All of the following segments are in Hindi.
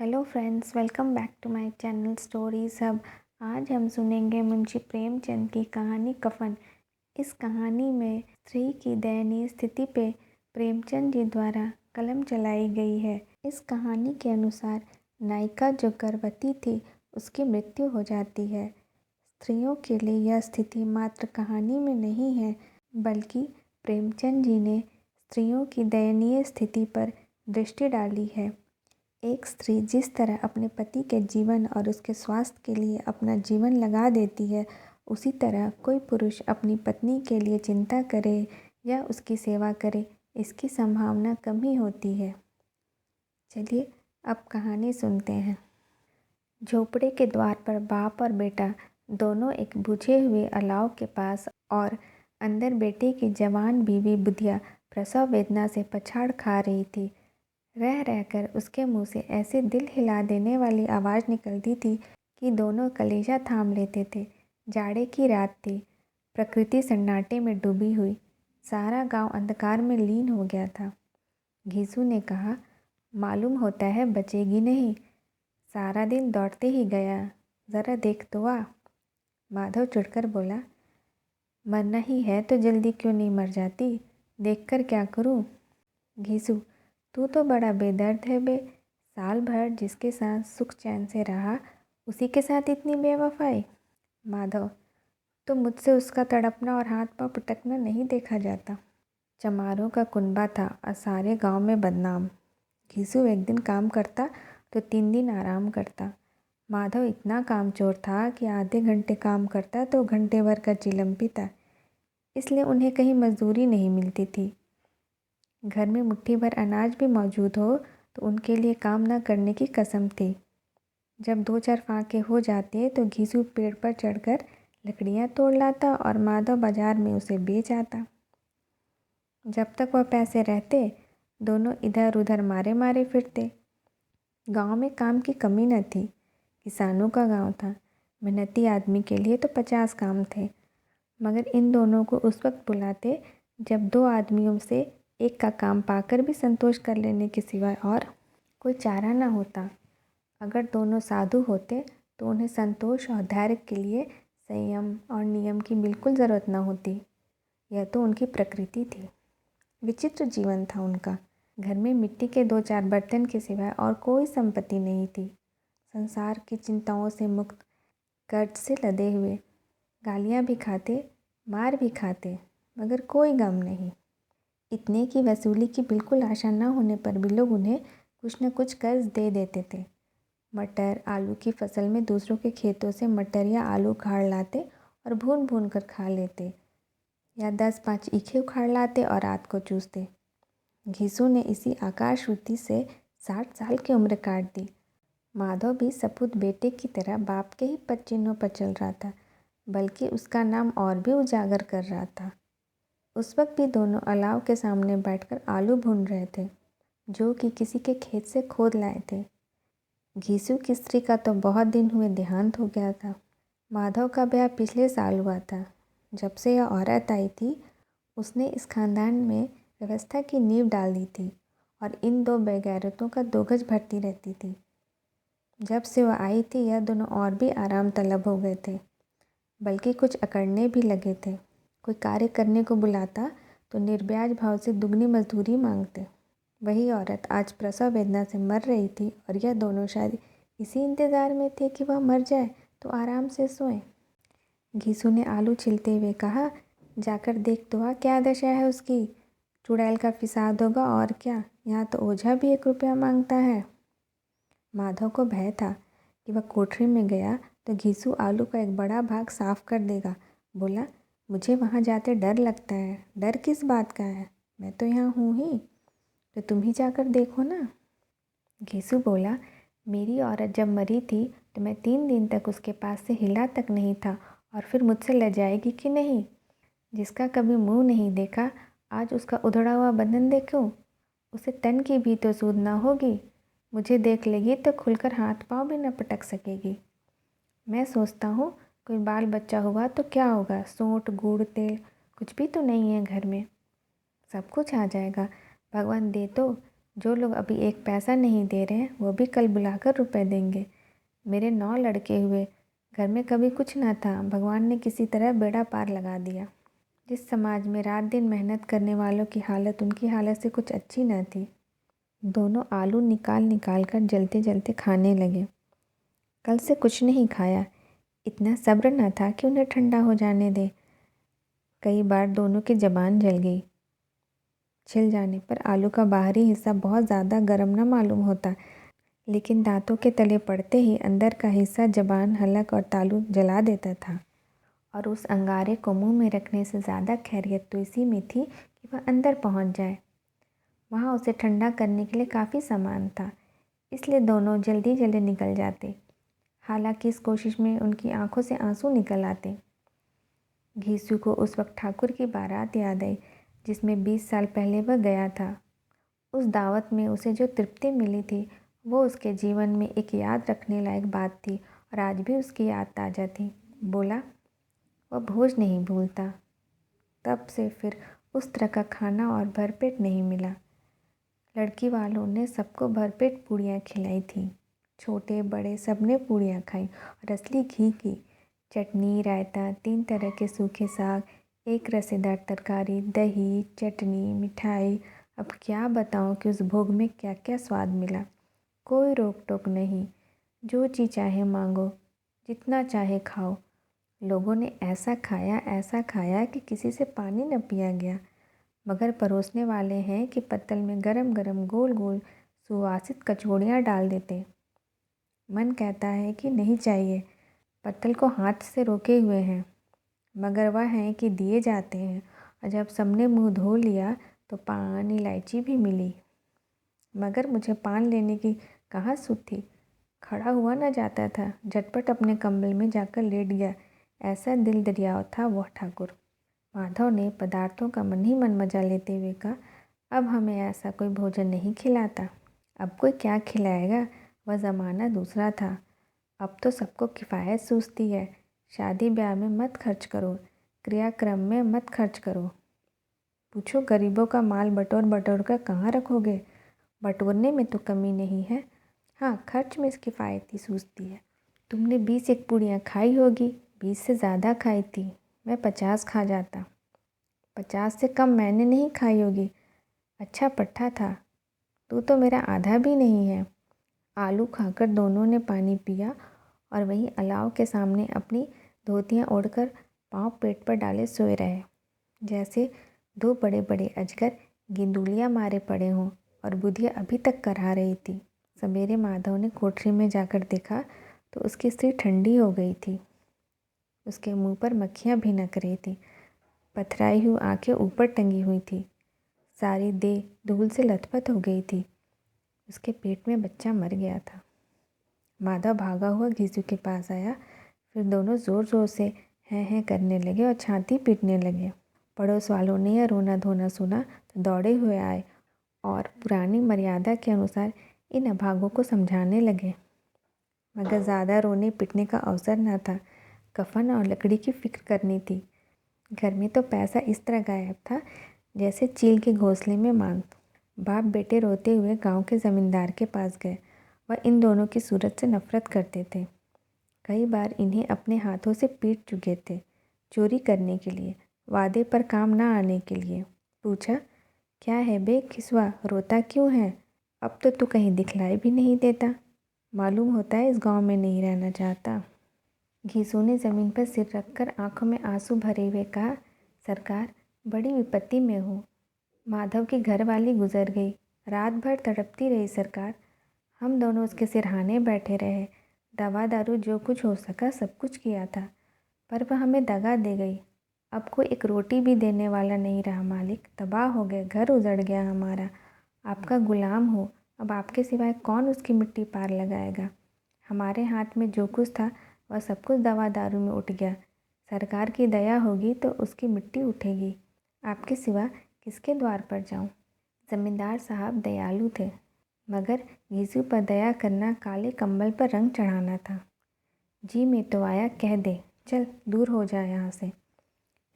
Hello friends, welcome back to my channel stories hub. आज हम सुनेंगे मुंशी प्रेमचंद की कहानी कफन। इस कहानी में स्त्री की दयनीय स्थिति पे प्रेमचंद जी द्वारा कलम चलाई गई है। इस कहानी के अनुसार नायिका जो गर्भवती थी उसकी मृत्यु हो जाती है। स्त्रियों के लिए यह स्थिति मात्र कहानी में नहीं है, बल्कि प्रेमचंद जी ने स्त्रियों की दयनीय स्थिति पर दृष्टि डाली है। एक स्त्री जिस तरह अपने पति के जीवन और उसके स्वास्थ्य के लिए अपना जीवन लगा देती है, उसी तरह कोई पुरुष अपनी पत्नी के लिए चिंता करे या उसकी सेवा करे, इसकी संभावना कम ही होती है। चलिए अब कहानी सुनते हैं। झोपड़े के द्वार पर बाप और बेटा दोनों एक बुझे हुए अलाव के पास और अंदर बेटे की जवान बीवी बुधिया प्रसव वेदना से पछाड़ खा रही थी। रह रहकर उसके मुंह से ऐसे दिल हिला देने वाली आवाज़ निकलती थी कि दोनों कलेजा थाम लेते थे। जाड़े की रात थी, प्रकृति सन्नाटे में डूबी हुई, सारा गांव अंधकार में लीन हो गया था। घीसू ने कहा, मालूम होता है बचेगी नहीं, सारा दिन दौड़ते ही गया, ज़रा देख तो आ। माधव चिढ़कर बोला, मरना ही है तो जल्दी क्यों नहीं मर जाती, देखकर क्या करूं। घीसू, तू तो बड़ा बेदर्द है बे, साल भर जिसके साथ सुख चैन से रहा उसी के साथ इतनी बेवफाई। माधव, तो मुझसे उसका तड़पना और हाथ पांव पटकना नहीं देखा जाता। चमारों का कुनबा था और सारे गांव में बदनाम। घीसू एक दिन काम करता तो 3 दिन आराम करता। माधव इतना कामचोर था कि आधे घंटे काम करता तो घंटे भर का चिलम पीता, इसलिए उन्हें कहीं मजदूरी नहीं मिलती थी। घर में मुट्ठी भर अनाज भी मौजूद हो तो उनके लिए काम न करने की कसम थी। जब 2-4 फाके हो जाते तो घीसू पेड़ पर चढ़कर लकड़ियाँ तोड़ लाता और माधव बाजार में उसे बेच आता। जब तक वह पैसे रहते दोनों इधर उधर मारे मारे फिरते। गांव में काम की कमी न थी, किसानों का गांव था, मेहनती आदमी के लिए तो 50 काम थे। मगर इन दोनों को उस वक्त बुलाते जब 2 आदमियों से एक का काम पाकर भी संतोष कर लेने के सिवाय और कोई चारा न होता। अगर दोनों साधु होते तो उन्हें संतोष और धैर्य के लिए संयम और नियम की बिल्कुल ज़रूरत न होती। यह तो उनकी प्रकृति थी। विचित्र जीवन था उनका। घर में मिट्टी के 2-4 बर्तन के सिवाय और कोई संपत्ति नहीं थी। संसार की चिंताओं से मुक्त, कर्ज से लदे हुए, गालियाँ भी खाते, मार भी खाते, मगर कोई गम नहीं। इतने की वसूली की बिल्कुल आशा न होने पर भी लोग उन्हें कुछ न कुछ कर्ज दे देते थे। मटर आलू की फसल में दूसरों के खेतों से मटर या आलू उखाड़ लाते और भून भून कर खा लेते, या 10-5 ईखे उखाड़ लाते और रात को चूसते। घीसू ने इसी आकाशवृत्ति से 60 साल की उम्र काट दी। माधव भी सपूत बेटे की तरह बाप के ही पद चिन्हों पर चल रहा था, बल्कि उसका नाम और भी उजागर कर रहा था। उस वक्त भी दोनों अलाव के सामने बैठकर आलू भून रहे थे, जो कि किसी के खेत से खोद लाए थे। घीसू की स्त्री का तो बहुत दिन हुए देहांत हो गया था। माधव का ब्याह पिछले साल हुआ था। जब से यह औरत आई थी उसने इस खानदान में व्यवस्था की नींव डाल दी थी और इन 2 बेगैरतों का 2 गज भरती रहती थी। जब से वह आई थी यह दोनों और भी आराम तलब हो गए थे, बल्कि कुछ अकड़ने भी लगे थे। कोई कार्य करने को बुलाता तो निर्ब्याज भाव से दुगनी मजदूरी मांगते। वही औरत आज प्रसव वेदना से मर रही थी और यह दोनों शायद इसी इंतज़ार में थे कि वह मर जाए तो आराम से सोएं। घीसू ने आलू छिलते हुए कहा, जाकर देख तो आ क्या दशा है उसकी, चुड़ैल का फिसाद होगा और क्या, यहाँ तो ओझा भी 1 रुपया मांगता है। माधव को भय था कि वह कोठरी में गया तो घीसू आलू का एक बड़ा भाग साफ कर देगा। बोला, मुझे वहाँ जाते डर लगता है। डर किस बात का है, मैं तो यहाँ हूँ ही, तो तुम ही जाकर देखो ना। घीसू बोला, मेरी औरत जब मरी थी तो मैं 3 दिन तक उसके पास से हिला तक नहीं था, और फिर मुझसे लजाएगी कि नहीं। जिसका कभी मुंह नहीं देखा आज उसका उधड़ा हुआ बदन देखो, उसे तन की भी तो सूध ना होगी। मुझे देख लेगी तो खुलकर हाथ पांव भी न पटक सकेगी। मैं सोचता हूँ कोई बाल बच्चा हुआ तो क्या होगा, सोंठ गुड़ तेल कुछ भी तो नहीं है घर में, सब कुछ आ जाएगा, भगवान दे तो जो लोग अभी एक पैसा नहीं दे रहे हैं वो भी कल बुलाकर रुपए देंगे। मेरे 9 लड़के हुए, घर में कभी कुछ ना था, भगवान ने किसी तरह बेड़ा पार लगा दिया। जिस समाज में रात दिन मेहनत करने वालों की हालत उनकी हालत से कुछ अच्छी न थी। दोनों आलू निकाल निकाल कर जलते जलते खाने लगे। कल से कुछ नहीं खाया, इतना सब्र न था कि उन्हें ठंडा हो जाने दे। कई बार दोनों की ज़बान जल गई। छिल जाने पर आलू का बाहरी हिस्सा बहुत ज़्यादा गर्म न मालूम होता, लेकिन दांतों के तले पड़ते ही अंदर का हिस्सा ज़बान, हलक और तालू जला देता था। और उस अंगारे को मुंह में रखने से ज़्यादा खैरियत तो इसी में थी कि वह अंदर पहुंच जाए। वहाँ उसे ठंडा करने के लिए काफ़ी सामान था, इसलिए दोनों जल्दी जल्दी निकल जाते। हालांकि इस कोशिश में उनकी आंखों से आंसू निकल आते। घीसू को उस वक्त ठाकुर की बारात याद आई जिसमें 20 साल पहले वह गया था। उस दावत में उसे जो तृप्ति मिली थी वो उसके जीवन में एक याद रखने लायक बात थी और आज भी उसकी याद ताज़ा थी। बोला, वह भोज नहीं भूलता। तब से फिर उस तरह का खाना और भरपेट नहीं मिला। लड़की वालों ने सबको भरपेट पूड़ियाँ खिलाई थी। छोटे बड़े सबने पूड़ियाँ खाई और असली घी की चटनी, रायता, 3 तरह के सूखे साग, एक रसेदार तरकारी, दही, चटनी, मिठाई। अब क्या बताऊं कि उस भोग में क्या क्या स्वाद मिला। कोई रोक टोक नहीं, जो चीज़ चाहे मांगो, जितना चाहे खाओ। लोगों ने ऐसा खाया कि किसी से पानी न पिया गया। मगर परोसने वाले हैं कि पत्तल में गरम गरम गोल गोल सुवासित कचौड़ियाँ डाल देते। मन कहता है कि नहीं चाहिए, पत्तल को हाथ से रोके हुए हैं, मगर वह है कि दिए जाते हैं। और जब सबने मुंह धो लिया तो पान, इलायची भी मिली, मगर मुझे पान लेने की कहाँ सुध थी। खड़ा हुआ न जाता था, झटपट अपने कंबल में जाकर लेट गया। ऐसा दिल दरिया था वह ठाकुर। माधव ने पदार्थों का मन ही मन मजा लेते हुए कहा, अब हमें ऐसा कोई भोजन नहीं खिलाता। अब कोई क्या खिलाएगा, वह ज़माना दूसरा था। अब तो सबको किफ़ायत सूझती है। शादी ब्याह में मत खर्च करो, क्रियाक्रम में मत खर्च करो। पूछो गरीबों का माल बटोर बटोर कर कहाँ रखोगे। बटोरने में तो कमी नहीं है, हाँ खर्च में किफ़ायती सूझती है। तुमने 20 एक पूड़ियाँ खाई होगी, 20 से ज़्यादा खाई थी। मैं 50 खा जाता। 50 से कम मैंने नहीं खाई होगी। अच्छा पट्ठा था, तू तो मेरा आधा भी नहीं है। आलू खाकर दोनों ने पानी पिया और वहीं अलाव के सामने अपनी धोतियाँ ओढ़कर पाँव पेट पर डाले सोए रहे, जैसे 2 बड़े बड़े अजगर गेंदुलियाँ मारे पड़े हों और बुधिया अभी तक करहा रही थी। सवेरे माधव ने कोठरी में जाकर देखा तो उसकी स्त्री ठंडी हो गई थी। उसके मुंह पर मक्खियाँ भिनक रही थी, पथराई हुई आंखें ऊपर टंगी हुई थी, सारी देह धूल से लथपथ हो गई थी। उसके पेट में बच्चा मर गया था। माधव भागा हुआ घीसू के पास आया, फिर दोनों ज़ोर ज़ोर से हैं करने लगे और छाती पीटने लगे। पड़ोस वालों ने यह रोना धोना सुना तो दौड़े हुए आए और पुरानी मर्यादा के अनुसार इन अभागों को समझाने लगे, मगर ज़्यादा रोने पिटने का अवसर न था। कफन और लकड़ी की फिक्र करनी थी। घर में तो पैसा इस तरह गायब था जैसे चील के घोंसले में मांग। बाप बेटे रोते हुए गांव के ज़मींदार के पास गए। वह इन दोनों की सूरत से नफरत करते थे। कई बार इन्हें अपने हाथों से पीट चुके थे, चोरी करने के लिए, वादे पर काम ना आने के लिए। पूछा, क्या है बे खिसवा, रोता क्यों है? अब तो तू कहीं दिखलाई भी नहीं देता, मालूम होता है इस गांव में नहीं रहना चाहता। घीसू ने ज़मीन पर सिर रखकर आंखों में आंसू भरे हुए कहा, सरकार बड़ी विपत्ति में हूँ। माधव की घरवाली गुजर गई, रात भर तड़पती रही सरकार। हम दोनों उसके सिरहाने बैठे रहे, दवा दारू जो कुछ हो सका सब कुछ किया था, पर वह हमें दगा दे गई। अब कोई एक रोटी भी देने वाला नहीं रहा मालिक, तबाह हो गए, घर उजड़ गया हमारा। आपका गुलाम हो, अब आपके सिवाय कौन उसकी मिट्टी पार लगाएगा। हमारे हाथ में जो कुछ था वह सब कुछ दवा दारू में उठ गया। सरकार की दया होगी तो उसकी मिट्टी उठेगी, आपके सिवा किसके द्वार पर जाऊं। ज़मींदार साहब दयालु थे, मगर घीसू पर दया करना काले कंबल पर रंग चढ़ाना था। जी में तो आया, कह दे चल दूर हो जा यहाँ से।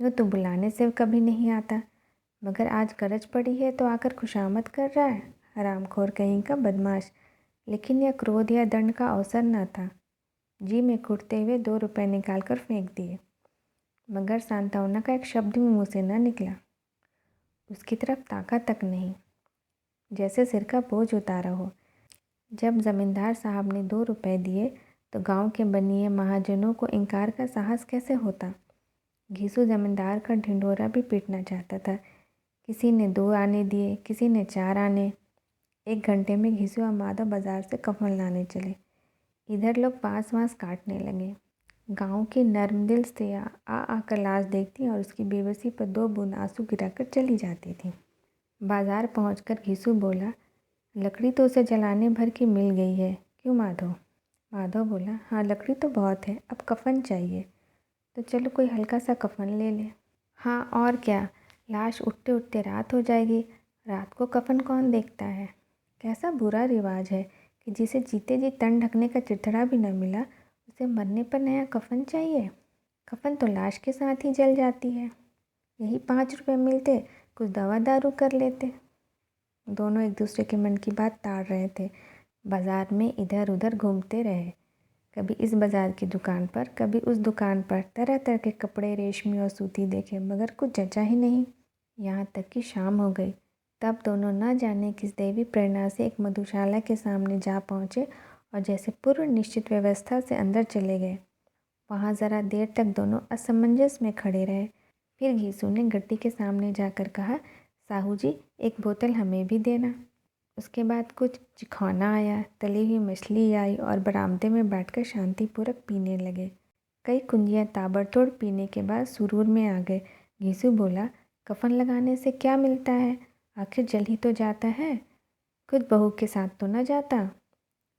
यूँ तो बुलाने से कभी नहीं आता, मगर आज गरज पड़ी है तो आकर खुशामद कर रहा है। हरामखोर कहीं का बदमाश। लेकिन यह क्रोध या दंड का अवसर न था। जी में घुटते हुए 2 रुपए निकालकर फेंक दिए, मगर सांत्वना का एक शब्द भी मुँह से न निकला। उसकी तरफ ताका तक नहीं, जैसे सिर का बोझ उतारा हो। जब जमींदार साहब ने 2 रुपए दिए तो गांव के बनिए महाजनों को इनकार का साहस कैसे होता। घीसू जमींदार का ढिंढोरा भी पीटना चाहता था। किसी ने 2 आने दिए, किसी ने 4 आने। 1 घंटे में घीसू और माधव बाजार से कफन लाने चले। इधर लोग बाँस वाँस काटने लगे। गांव की नर्मदिल स्त्रियाँ आकर लाश देखती और उसकी बेबसी पर 2 बूंद आंसू गिराकर चली जाती थी। बाजार पहुंचकर घीसू बोला, लकड़ी तो उसे जलाने भर की मिल गई है, क्यों माधव? माधव बोला, हाँ लकड़ी तो बहुत है, अब कफन चाहिए। तो चलो कोई हल्का सा कफन ले ले। हाँ और क्या, लाश उठते उठते रात हो जाएगी। रात को कफन कौन देखता है? कैसा बुरा रिवाज है कि जिसे जीते जी तन ढकने का चिथड़ा भी न मिला, उसे मरने पर नया कफन चाहिए। कफन तो लाश के साथ ही जल जाती है। यही 5 रुपए मिलते, कुछ दवा दारू कर लेते। दोनों एक दूसरे के मन की बात ताड़ रहे थे। बाजार में इधर उधर घूमते रहे, कभी इस बाजार की दुकान पर, कभी उस दुकान पर। तरह तरह के कपड़े, रेशमी और सूती देखे, मगर कुछ जचा ही नहीं। यहाँ तक कि शाम हो गई। तब दोनों न जाने किस दैवी प्रेरणा से एक मधुशाला के सामने जा पहुँचे और जैसे पूर्व निश्चित व्यवस्था से अंदर चले गए। वहाँ ज़रा देर तक दोनों असमंजस में खड़े रहे। फिर घीसू ने गड्डी के सामने जाकर कहा, साहू जी 1 बोतल हमें भी देना। उसके बाद कुछ चिखौना आया, तली हुई मछली आई और बरामदे में बैठकर शांतिपूर्वक पीने लगे। कई कुंजियाँ ताबड़तोड़ पीने के बाद सुरूर में आ गए। घीसू बोला, कफन लगाने से क्या मिलता है? आखिर जल ही तो जाता है, खुद बहू के साथ तो न जाता।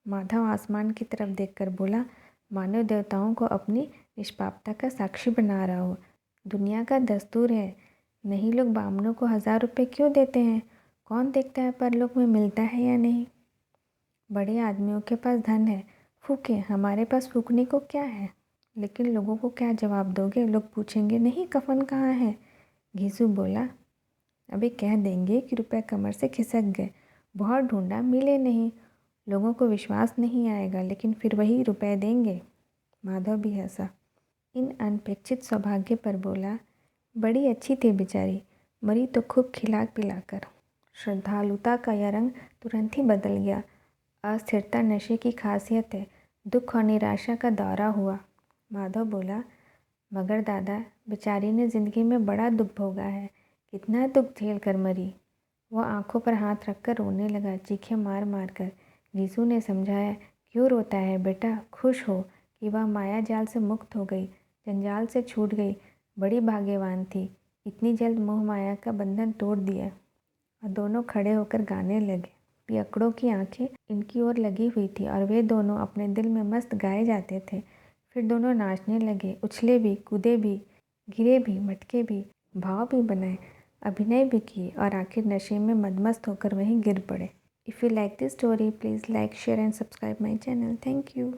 माधव आसमान की तरफ देखकर बोला, मानव देवताओं को अपनी निष्पापता का साक्षी बना रहा हो। दुनिया का दस्तूर है, नहीं लोग बामनों को 1000 रुपये क्यों देते हैं? कौन देखता है परलोक में मिलता है या नहीं? बड़े आदमियों के पास धन है, फूके, हमारे पास फूकने को क्या है? लेकिन लोगों को क्या जवाब दोगे? लोग पूछेंगे नहीं कफन कहाँ है? घीसू बोला, अभी कह देंगे कि रुपए कमर से खिसक गए, बहुत ढूंढा मिले नहीं। लोगों को विश्वास नहीं आएगा, लेकिन फिर वही रुपए देंगे। माधव भी हंसा। इन अनपेक्षित सौभाग्य पर बोला, बड़ी अच्छी थी बेचारी, मरी तो खूब खिला पिलाकर। श्रद्धालुता का यह रंग तुरंत ही बदल गया। अस्थिरता नशे की खासियत है। दुख और निराशा का दौरा हुआ। माधव बोला, मगर दादा, बेचारी ने ज़िंदगी में बड़ा दुख भोगा है, कितना दुख झेल कर मरी। वह आंखों पर हाथ रखकर रोने लगा, चीखें मार मार कर। घीसू ने समझाया, क्यों रोता है बेटा, खुश हो कि वह माया जाल से मुक्त हो गई, जंजाल से छूट गई। बड़ी भाग्यवान थी, इतनी जल्द मोह माया का बंधन तोड़ दिया। और दोनों खड़े होकर गाने लगे। पियकड़ों की आंखें इनकी ओर लगी हुई थी और वे दोनों अपने दिल में मस्त गाए जाते थे। फिर दोनों नाचने लगे, उछले भी, कूदे भी, गिरे भी, मटके भी, भाव भी बनाए, अभिनय भी किए और आखिर नशे में मदमस्त होकर वहीं गिर पड़े। If you like this story, please like, share and subscribe my channel. Thank you.